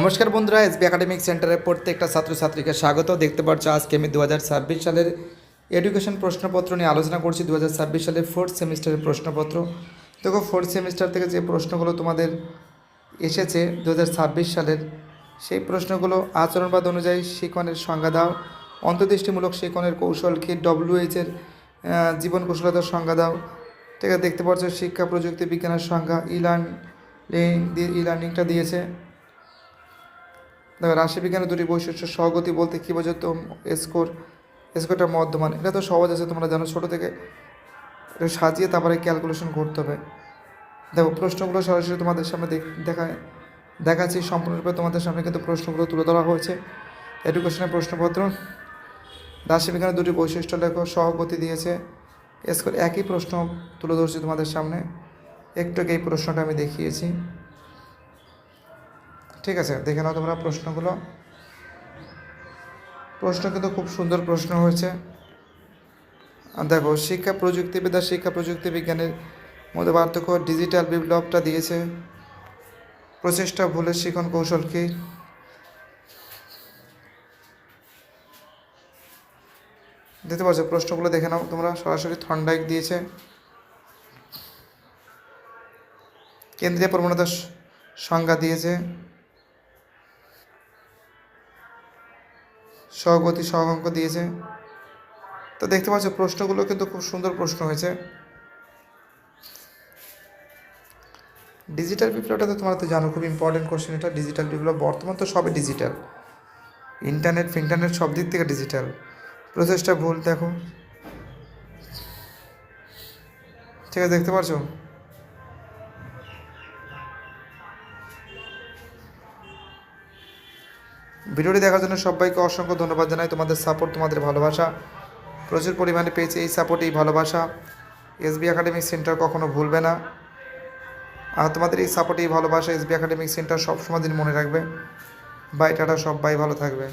নমস্কার বন্ধুরা, SB academic সেন্টারে প্রত্যেকটা ছাত্রছাত্রীকে স্বাগত। দেখতে পাচ্ছ আজকে আমি 2026 সালের এডুকেশন প্রশ্নপত্র নিয়ে আলোচনা করছি। 2026 সালের ফোর্থ সেমিস্টারের প্রশ্নপত্র। দেখো, ফোর্থ সেমিস্টার থেকে যে প্রশ্নগুলো তোমাদের এসেছে 2026 সালের, সেই প্রশ্নগুলো আচরণবাদ অনুযায়ী শিক্ষণের সংজ্ঞা দাও, অন্তর্দৃষ্টিমূলক শিক্ষণের কৌশল কি, WH-এর জীবন কৌশলতার সংজ্ঞা দাও। ঠিক আছে, দেখতে পাচ্ছ শিক্ষা প্রযুক্তি বিজ্ঞানের সংজ্ঞা, ই লার্নিংটা দিয়েছে। দেখো, রাশিবিজ্ঞানের দুটি বৈশিষ্ট্য, সহগতি বলতে কী বোঝাতো, স্কোরটা মধ্যমান। এটা তো সহজ আছে, তোমরা জানো, ছোটো থেকে এটা সাজিয়ে তারপরে ক্যালকুলেশন করতে হবে। দেখো, প্রশ্নগুলো সরাসরি তোমাদের সামনে দেখাচ্ছি সম্পূর্ণরূপে তোমাদের সামনে, কিন্তু প্রশ্নগুলো তুলে ধরা হয়েছে। এডুকেশনের প্রশ্নপত্র, রাশিবিজ্ঞানের দুটি বৈশিষ্ট্য লেখো, সহগতি দিয়েছে, স্কোর, একই প্রশ্ন তুলে ধরছি তোমাদের সামনে। একটু এই প্রশ্নটা আমি দেখিয়েছি। ঠিক আছে, দেখে নাও তোমরা প্রশ্নগুলো। প্রশ্ন কিন্তু খুব সুন্দর প্রশ্ন হয়েছে। দেখো, শিক্ষা প্রযুক্তিবিদ্যা শিক্ষা প্রযুক্তি বিজ্ঞানের মধ্যে পার্থক্য, ডিজিটাল বিপ্লবটা দিয়েছে, প্রচেষ্টা ভুলের শিক্ষণ কৌশল কি। দেখতে পাচ্ছ প্রশ্নগুলো, দেখে নাও তোমরা সরাসরি। থর্নডাইক দিয়েছে, কেন্দ্রীয় প্রবণতার সংজ্ঞা দিয়েছে, সহগতি সহগাঙ্ক দিয়েছে। তো দেখতে পাচ্ছ প্রশ্নগুলো কিন্তু খুব সুন্দর প্রশ্ন হয়েছে। ডিজিটাল বিপ্লবটা তো তোমরা তো জানো, খুব ইম্পর্টেন্ট কোশ্চেন এটা। ডিজিটাল বিপ্লব, বর্তমান তো সবই ডিজিটাল, ইন্টারনেট সব দিক থেকে ডিজিটাল। প্রসেসটা ভুল, দেখো। ঠিক আছে, দেখতে পাচ্ছ। ভিডিওটি দেখার জন্য সবাইকে অসংখ্য ধন্যবাদ জানাই। তোমাদের সাপোর্ট, তোমাদের ভালোবাসা প্রচুর পরিমাণে পেয়েছে। এই সাপোর্ট, এই ভালোবাসা এসবি একাডেমিক সেন্টার কখনো ভুলবে না। আর তোমাদের এই সাপোর্ট, এই ভালোবাসা এসবি একাডেমিক সেন্টার সবসময় দিন মনে রাখবে। বাই, টাটা, সবাই ভালো থাকবে।